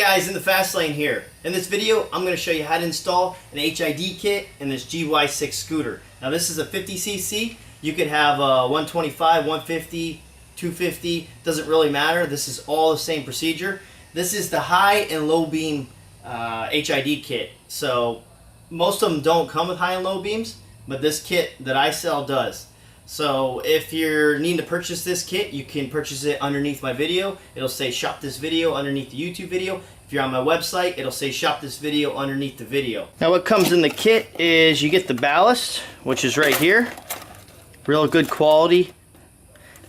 guys, Nthefastlane here. In this video, I'm going to show you how to install an HID kit in this GY6 scooter. Now this is a 50cc. You could have a 125, 150, 250, doesn't really matter. This is all the same procedure. This is the high and low beam HID kit. So most of them don't come with high and low beams, but this kit that I sell does. So if you're needing to purchase this kit, you can purchase it underneath my video. It'll say shop this video underneath the YouTube video. If you're on my website, it'll say shop this video underneath the video. Now what comes in the kit is you get the ballast, which is right here. Real good quality.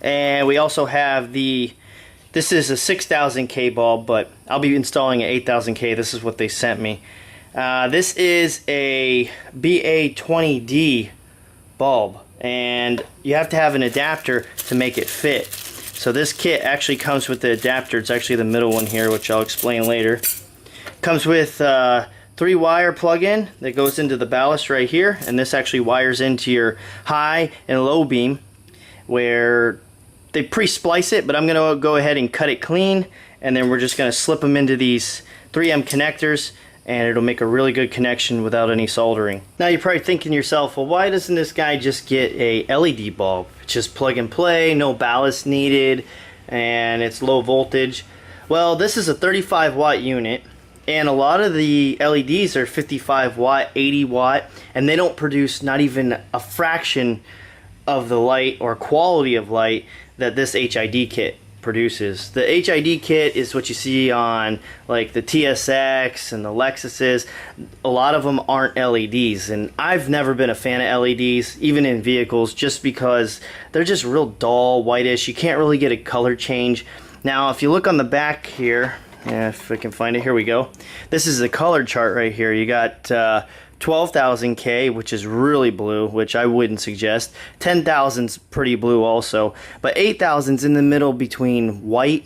And we also have this is a 6000K bulb, but I'll be installing an 8000K. This is what they sent me. This is a BA20D bulb, and you have to have an adapter to make it fit. So this kit actually comes with the adapter. It's actually the middle one here, which I'll explain later. Comes with 3-wire plug-in that goes into the ballast right here, and this actually wires into your high and low beam, where they pre-splice it, but I'm going to go ahead and cut it clean, and then we're just going to slip them into these 3M connectors, and it'll make a really good connection without any soldering. Now you're probably thinking to yourself, well, why doesn't this guy just get a LED bulb? It's just plug and play, no ballast needed, and it's low voltage. Well, this is a 35 watt unit, and a lot of the LEDs are 55 watt, 80 watt, and they don't produce not even a fraction of the light or quality of light that this HID kit produces. The HID kit is what you see on like the TSX and the Lexuses. A lot of them aren't LEDs, and I've never been a fan of LEDs, even in vehicles, just because they're just real dull, whitish. You can't really get a color change. Now if you look on the back here, if I can find it, here we go. This is the color chart right here. You got 12,000K, which is really blue, which I wouldn't suggest. 10,000's pretty blue also, but 8,000's in the middle between white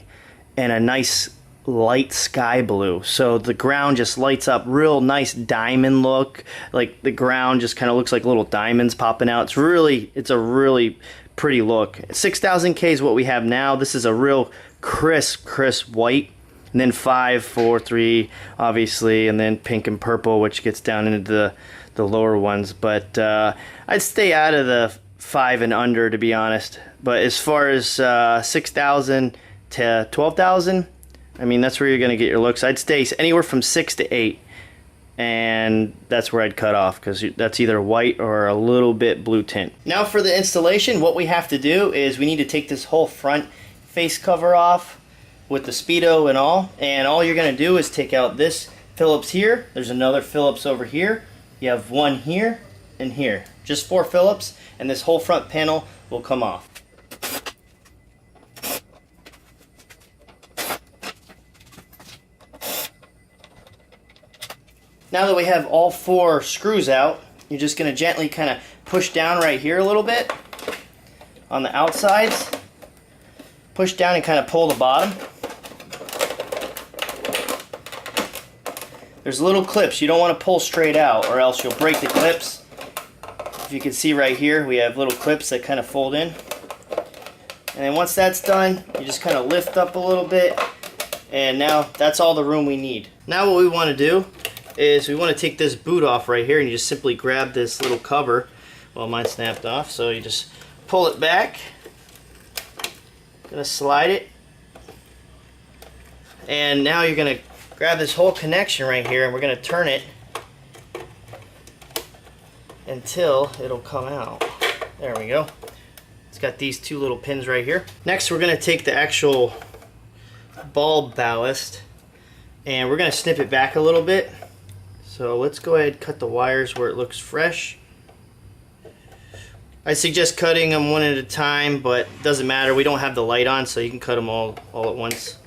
and a nice light sky blue. So the ground just lights up, real nice diamond look. Like the ground just kind of looks like little diamonds popping out. It's a really pretty look. 6,000K is what we have now. This is a real crisp white. And then 5, 4, 3, obviously, and then pink and purple, which gets down into the lower ones. But I'd stay out of the 5 and under, to be honest. But as far as 6,000 to 12,000, I mean, that's where you're going to get your looks. I'd stay anywhere from 6 to 8, and that's where I'd cut off, because that's either white or a little bit blue tint. Now for the installation, what we have to do is we need to take this whole front face cover off with the Speedo and all you're going to do is take out this Phillips here. There's another Phillips over here. You have one here and here. Just 4 Phillips, and this whole front panel will come off. Now that we have all 4 screws out, you're just going to gently kind of push down right here a little bit on the outsides. Push down and kind of pull the bottom. There's little clips. You don't want to pull straight out, or else you'll break the clips. If you can see right here, we have little clips that kind of fold in. And then once that's done, you just kind of lift up a little bit, and now that's all the room we need. Now what we want to do is we want to take this boot off right here, and you just simply grab this little cover. Well, mine snapped off, so you just pull it back. Gonna slide it, and now you're gonna grab this whole connection right here, and we're gonna turn it until it'll come out. There we go. It's got these 2 little pins right here. Next, we're gonna take the actual bulb ballast, and we're gonna snip it back a little bit. So let's go ahead and cut the wires where it looks fresh. I suggest cutting them one at a time, but it doesn't matter. We don't have the light on, so you can cut them all at once.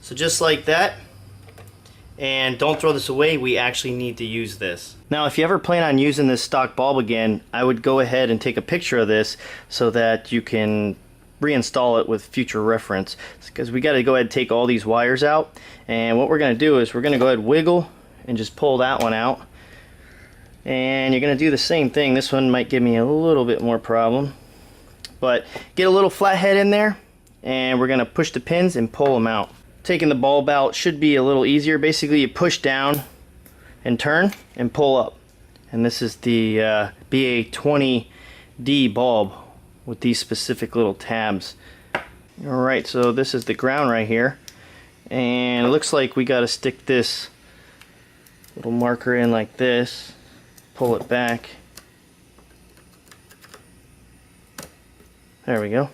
So just like that. And don't throw this away. We actually need to use this. Now, if you ever plan on using this stock bulb again, I would go ahead and take a picture of this so that you can reinstall it with future reference. Because we got to go ahead and take all these wires out. And what we're going to do is we're going to go ahead and wiggle and just pull that one out. And you're going to do the same thing. This one might give me a little bit more problem. But get a little flathead in there, and we're going to push the pins and pull them out. taking the bulb out should be a little easier. Basically, you push down and turn and pull up. And this is the BA20D bulb with these specific little tabs. Alright, so this is the ground right here. And it looks like we got to stick this little marker in like this. Pull it back. There we go.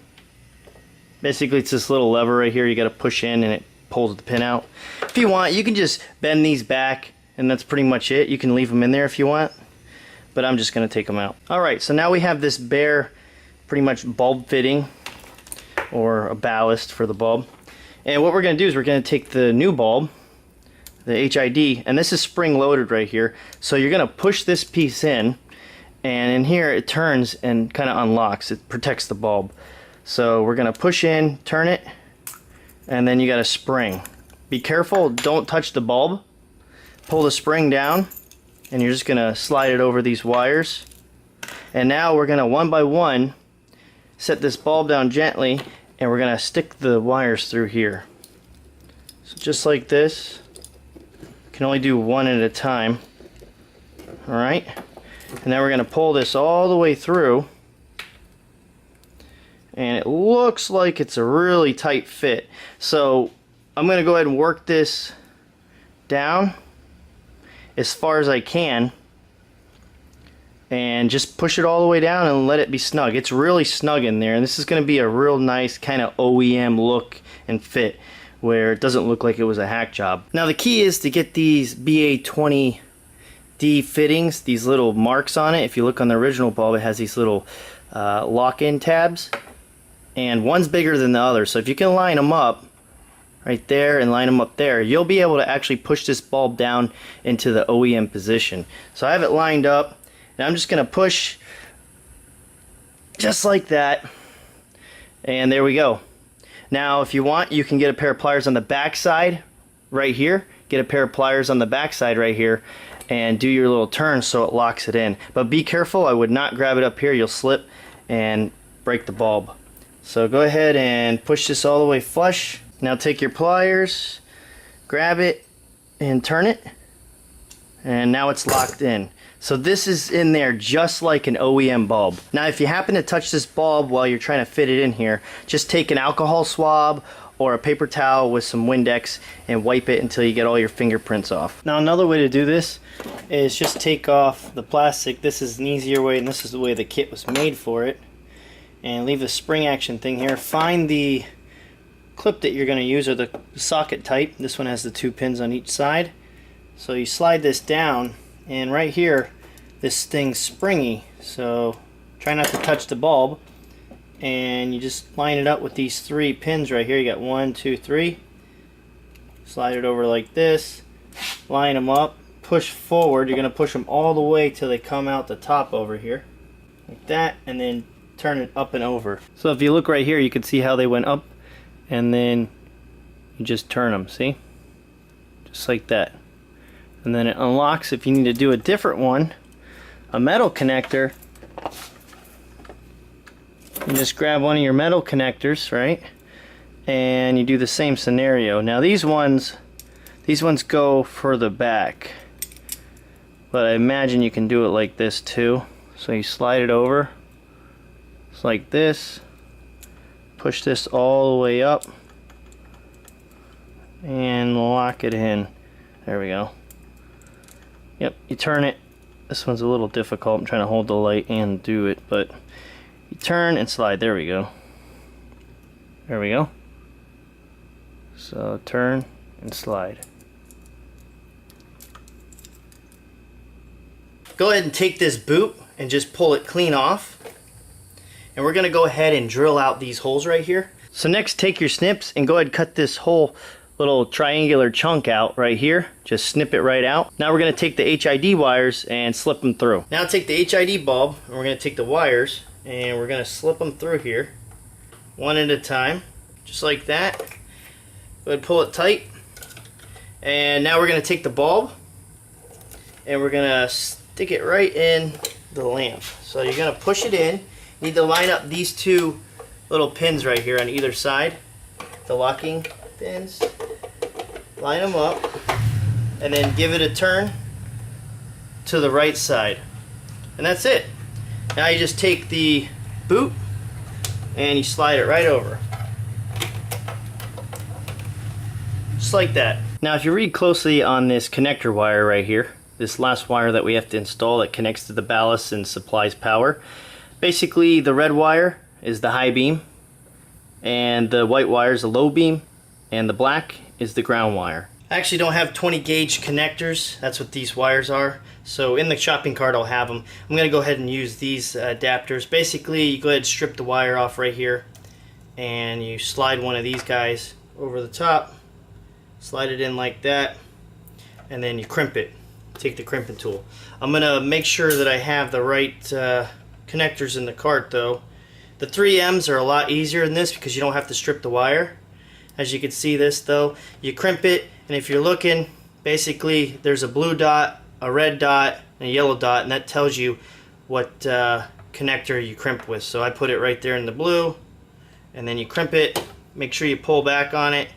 Basically, it's this little lever right here you got to push in and it pulls the pin out. If you want, you can just bend these back and that's pretty much it. You can leave them in there if you want, but I'm just going to take them out. Alright, so now we have this bare, pretty much bulb fitting, or a ballast for the bulb. And what we're going to do is we're going to take the new bulb, the HID, and this is spring loaded right here. So you're going to push this piece in, and in here it turns and kind of unlocks. It protects the bulb. So we're going to push in, turn it, and then you got a spring. Be careful, don't touch the bulb. Pull the spring down, and you're just going to slide it over these wires. And now we're going to one by one set this bulb down gently, and we're going to stick the wires through here. So just like this. You can only do one at a time. Alright? And now we're going to pull this all the way through. And it looks like it's a really tight fit. So I'm going to go ahead and work this down as far as I can. And just push it all the way down and let it be snug. It's really snug in there, and this is going to be a real nice kind of OEM look and fit where it doesn't look like it was a hack job. Now the key is to get these BA20D fittings, these little marks on it. If you look on the original bulb, it has these little lock-in tabs, and one's bigger than the other. So if you can line them up right there and line them up there, you'll be able to actually push this bulb down into the OEM position. So I have it lined up. Now I'm just going to push just like that, and there we go. Now if you want, you can get a pair of pliers on the back side right here, get a pair of pliers on the back side right here, and do your little turn so it locks it in. But be careful, I would not grab it up here, you'll slip and break the bulb. So go ahead and push this all the way flush. Now take your pliers, grab it and turn it, and now it's locked in. So this is in there just like an OEM bulb. Now if you happen to touch this bulb while you're trying to fit it in here, just take an alcohol swab or a paper towel with some Windex and wipe it until you get all your fingerprints off. Now another way to do this is just take off the plastic. This is an easier way, and this is the way the kit was made for it. And leave the spring action thing here. Find the clip that you're going to use, or the socket type. This one has the 2 pins on each side. So you slide this down, and right here this thing's springy, so try not to touch the bulb, and you just line it up with these 3 pins right here. You got 1, 2, 3. Slide it over like this, line them up, push forward. You're going to push them all the way till they come out the top over here like that, and then turn it up and over. So if you look right here, you can see how they went up, and then you just turn them, see, just like that. And then it unlocks. If you need to do a different one, a metal connector, you just grab one of your metal connectors, right, and you do the same scenario. Now these ones go further back, but I imagine you can do it like this too. So you slide it over, it's like this, push this all the way up, and lock it in. There we go. Yep, you turn it. This one's a little difficult. I'm trying to hold the light and do it, but you turn and slide. There we go. There we go. So turn and slide. Go ahead and take this boot and just pull it clean off. And we're going to go ahead and drill out these holes right here. So next, take your snips and go ahead and cut this whole little triangular chunk out right here. Just snip it right out. Now we're going to take the HID wires and slip them through. Now take the HID bulb, and we're going to take the wires and we're going to slip them through here one at a time, just like that. Go ahead and pull it tight. And now we're going to take the bulb and we're going to stick it right in the lamp. So you're going to push it in. You need to line up these 2 little pins right here on either side, the locking pins. line them up, and then give it a turn to the right side. And that's it. Now you just take the boot and you slide it right over. Just like that. Now if you read closely on this connector wire right here, this last wire that we have to install that connects to the ballast and supplies power, basically the red wire is the high beam, and the white wire is the low beam, and the black is the ground wire. I actually don't have 20 gauge connectors. That's what these wires are. So in the shopping cart I'll have them. I'm going to go ahead and use these adapters. Basically you go ahead and strip the wire off right here, and you slide one of these guys over the top, slide it in like that, and then you crimp it. Take the crimping tool. I'm going to make sure that I have the right connectors in the cart though. The 3Ms are a lot easier than this because you don't have to strip the wire. As you can see this though, you crimp it, and if you're looking, basically there's a blue dot, a red dot, and a yellow dot, and that tells you what connector you crimp with. So I put it right there in the blue, and then you crimp it, make sure you pull back on it,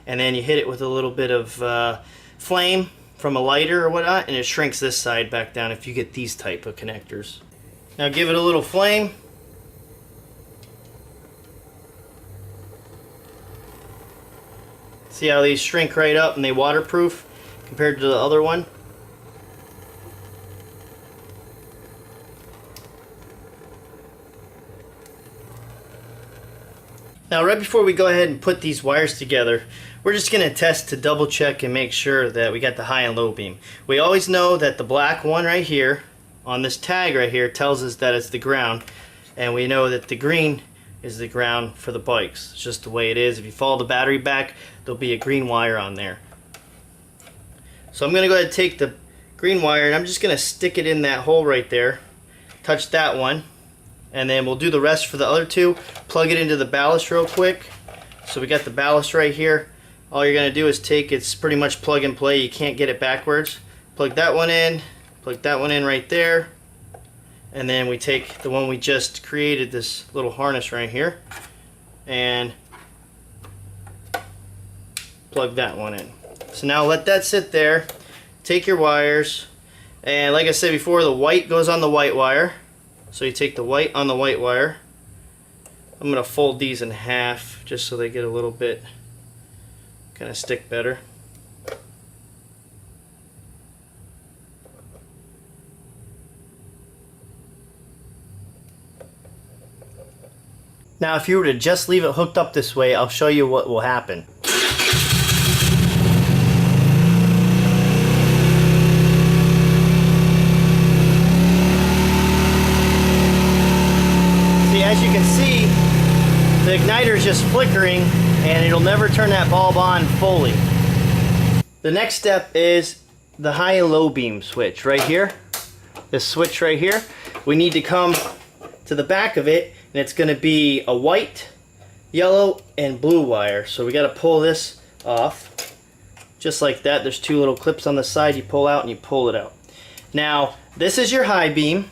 and then you hit it with a little bit of flame from a lighter or whatnot, and it shrinks this side back down if you get these type of connectors. Now give it a little flame. See how these shrink right up and they waterproof compared to the other one? Now right before we go ahead and put these wires together, we're just going to test to double check and make sure that we got the high and low beam. We always know that the black one right here on this tag right here tells us that it's the ground, and we know that the green is the ground for the bikes. It's just the way it is. If you follow the battery back, there'll be a green wire on there. So I'm going to go ahead and take the green wire, and I'm just going to stick it in that hole right there, touch that one, and then we'll do the rest for the other two. Plug it into the ballast real quick. So we got the ballast right here. All you're going to do is take, it's pretty much plug and play, you can't get it backwards. Plug that one in right there, and then we take the one we just created, this little harness right here, and plug that one in. So now let that sit there, take your wires, and like I said before, the white goes on the white wire. So you take the white on the white wire. I'm going to fold these in half just so they get a little bit, kind of stick better. Now if you were to just leave it hooked up this way, I'll show you what will happen. See, as you can see, the igniter is just flickering and it'll never turn that bulb on fully. The next step is the high and low beam switch right here. This switch right here. We need to come to the back of it, and it's going to be a white, yellow, and blue wire. So we got to pull this off just like that. There's two little clips on the side. You pull out and you pull it out. Now this is your high beam,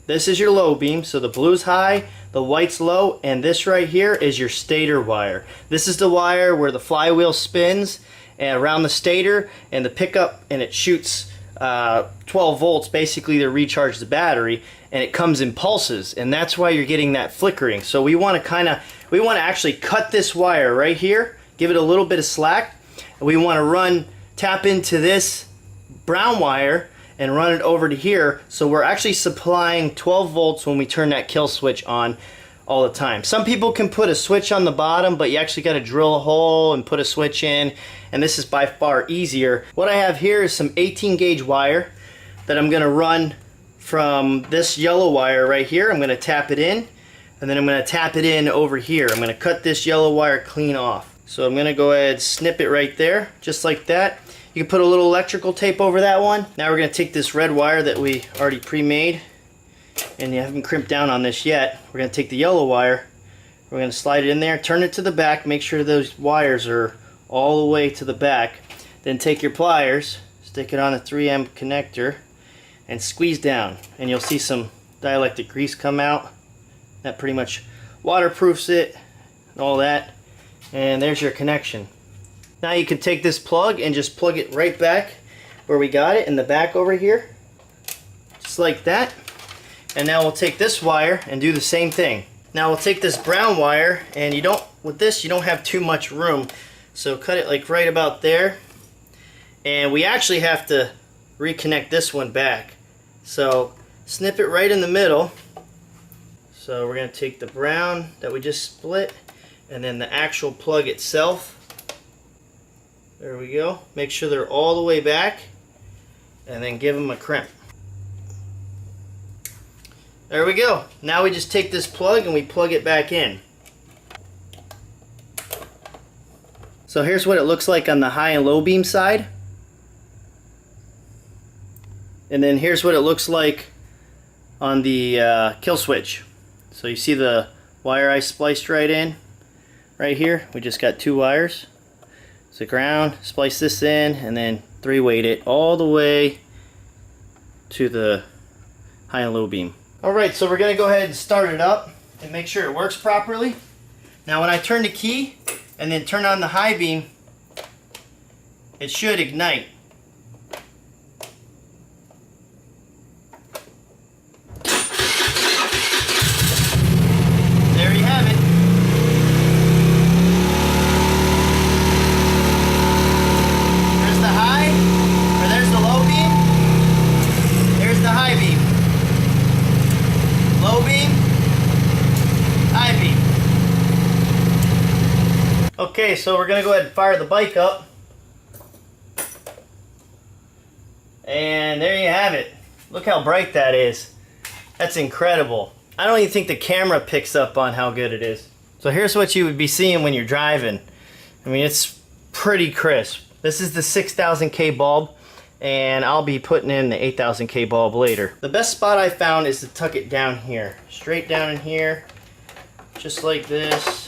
this is your low beam. So the blue's high, the white's low, and this right here is your stator wire. This is the wire where the flywheel spins and around the stator and the pickup, and it shoots 12 volts basically to recharge the battery, and it comes in pulses, and that's why you're getting that flickering. So we want to actually cut this wire right here, give it a little bit of slack, and we want to tap into this brown wire and run it over to here, so we're actually supplying 12 volts when we turn that kill switch on all the time. Some people can put a switch on the bottom, but you actually got to drill a hole and put a switch in, and this is by far easier. What I have here is some 18 gauge wire that I'm going to run from this yellow wire right here. I'm going to tap it in, and then I'm going to tap it in over here. I'm going to cut this yellow wire clean off. So I'm going to go ahead and snip it right there, just like that. You can put a little electrical tape over that one. Now we're going to take this red wire that we already pre-made, and you haven't crimped down on this yet. We're going to take the yellow wire, we're going to slide it in there, turn it to the back, make sure those wires are all the way to the back. Then take your pliers, stick it on a 3M connector, and squeeze down, and you'll see some dielectric grease come out. That pretty much waterproofs it and all that, and there's your connection. Now you can take this plug and just plug it right back where we got it in the back over here. Just like that. And now we'll take this wire and do the same thing. Now we'll take this brown wire, and with this you don't have too much room. So cut it like right about there. And we actually have to reconnect this one back. So snip it right in the middle. So we're going to take the brown that we just split, and then the actual plug itself. There we go. Make sure they're all the way back, and then give them a crimp. There we go. Now we just take this plug and we plug it back in. So here's what it looks like on the high and low beam side. And then here's what it looks like on the kill switch. So you see the wire I spliced right in, right here. We just got 2 wires. So ground, splice this in, and then 3-weight it all the way to the high and low beam. Alright, so we're going to go ahead and start it up and make sure it works properly. Now when I turn the key and then turn on the high beam, it should ignite. There you have it. There's the high, or there's the low beam. There's the high beam. Low beam, high beam. Okay, so we're going to go ahead and fire the bike up. And there you have it. Look how bright that is. That's incredible. I don't even think the camera picks up on how good it is. So here's what you would be seeing when you're driving. I mean, it's pretty crisp. This is the 6000K bulb, and I'll be putting in the 8000K bulb later. The best spot I found is to tuck it down here. Straight down in here, just like this.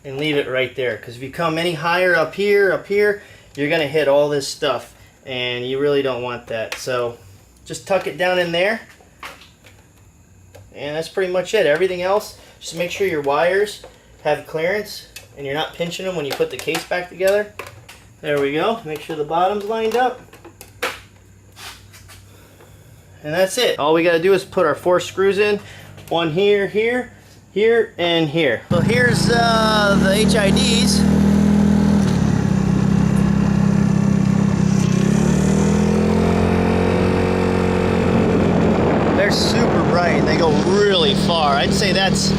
And leave it right there, because if you come any higher up here, you're gonna hit all this stuff, and you really don't want that. So just tuck it down in there, and that's pretty much it. Everything else, just make sure your wires have clearance and you're not pinching them when you put the case back together. There we go. Make sure the bottom's lined up, and that's it. All we got to do is put our 4 screws in. One here, here, here, and here. So here's the HIDs. They're super bright. They go really far. I'd say that's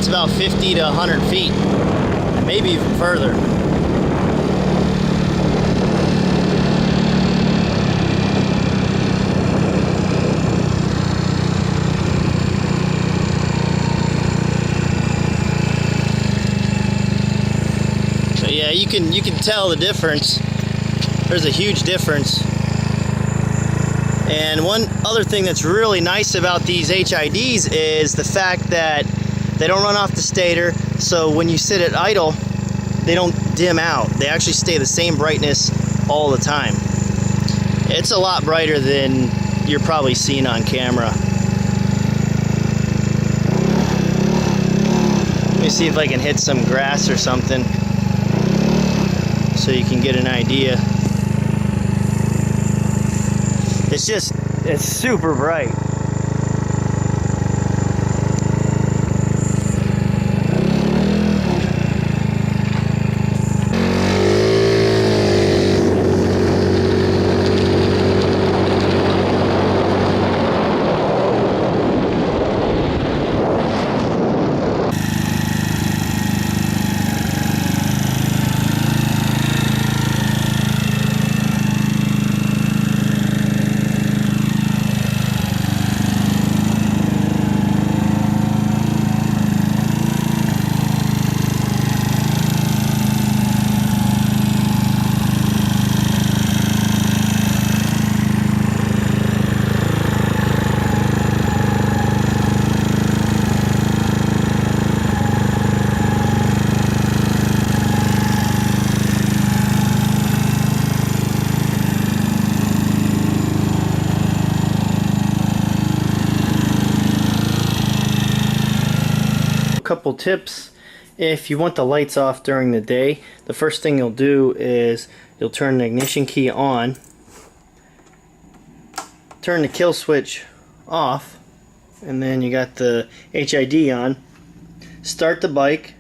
about 50 to 100 feet, maybe even further. Yeah, you can tell the difference. There's a huge difference. And one other thing that's really nice about these HIDs is the fact that they don't run off the stator, so when you sit at idle, they don't dim out. They actually stay the same brightness all the time. It's a lot brighter than you're probably seeing on camera. Let me see if I can hit some grass or something, so you can get an idea. It's super bright. Couple tips If you want the lights off during the day, the first thing you'll do is you'll turn the ignition key on, turn the kill switch off, and then you got the HID on, start the bike,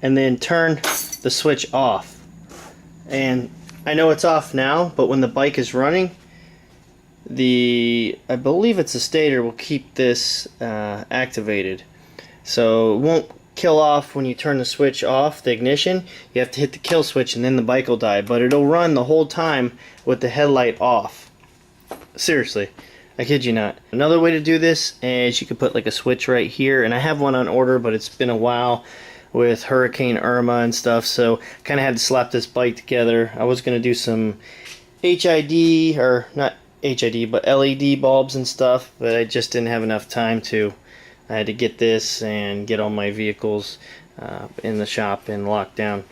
and then turn the switch off. And I know it's off now, but when the bike is running, I believe it's a stator, will keep this activated. So it won't kill off when you turn the switch off, the ignition. You have to hit the kill switch and then the bike will die, but it'll run the whole time with the headlight off. Seriously, I kid you not. Another way to do this is you could put like a switch right here, and I have one on order, but it's been a while with Hurricane Irma and stuff, so kind of had to slap this bike together. I was going to do some HID, or not HID, but LED bulbs and stuff, but I just didn't have enough time to. I had to get this and get all my vehicles in the shop and locked down.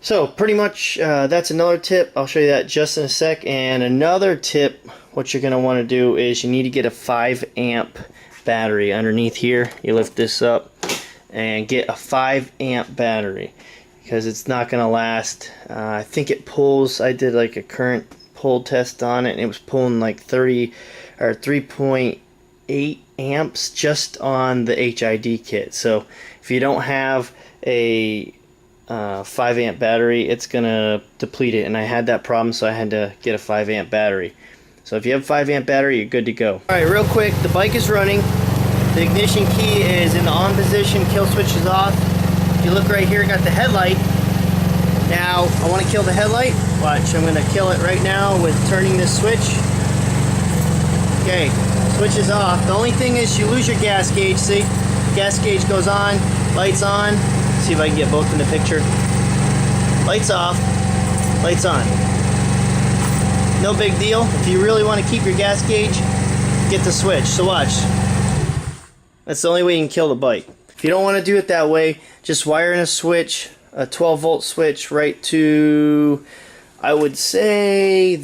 So pretty much that's another tip. I'll show you that just in a sec. And another tip, what you're going to want to do is you need to get a 5 amp battery underneath here. You lift this up and get a 5 amp battery, because it's not going to last. I think it pulls, I did like a current pull test on it, and it was pulling like 30 or 3.8 amps just on the HID kit. So if you don't have a 5 amp battery, it's gonna deplete it, and I had that problem, so I had to get a 5 amp battery. So if you have a 5 amp battery, you're good to go. Alright, real quick, the bike is running, the ignition key is in the on position, kill switch is off. If you look right here, got the headlight. Now I want to kill the headlight. Watch, I'm gonna kill it right now with turning this switch. Okay, switch is off. The only thing is you lose your gas gauge, see? Gas gauge goes on, lights on. See if I can get both in the picture. Lights off, lights on. No big deal. If you really want to keep your gas gauge, get the switch. So watch. That's the only way you can kill the bike. If you don't want to do it that way, just wire in a switch, a 12 volt switch right to, I would say,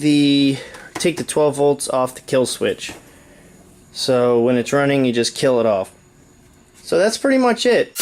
take the 12 volts off the kill switch. So when it's running, you just kill it off. So that's pretty much it.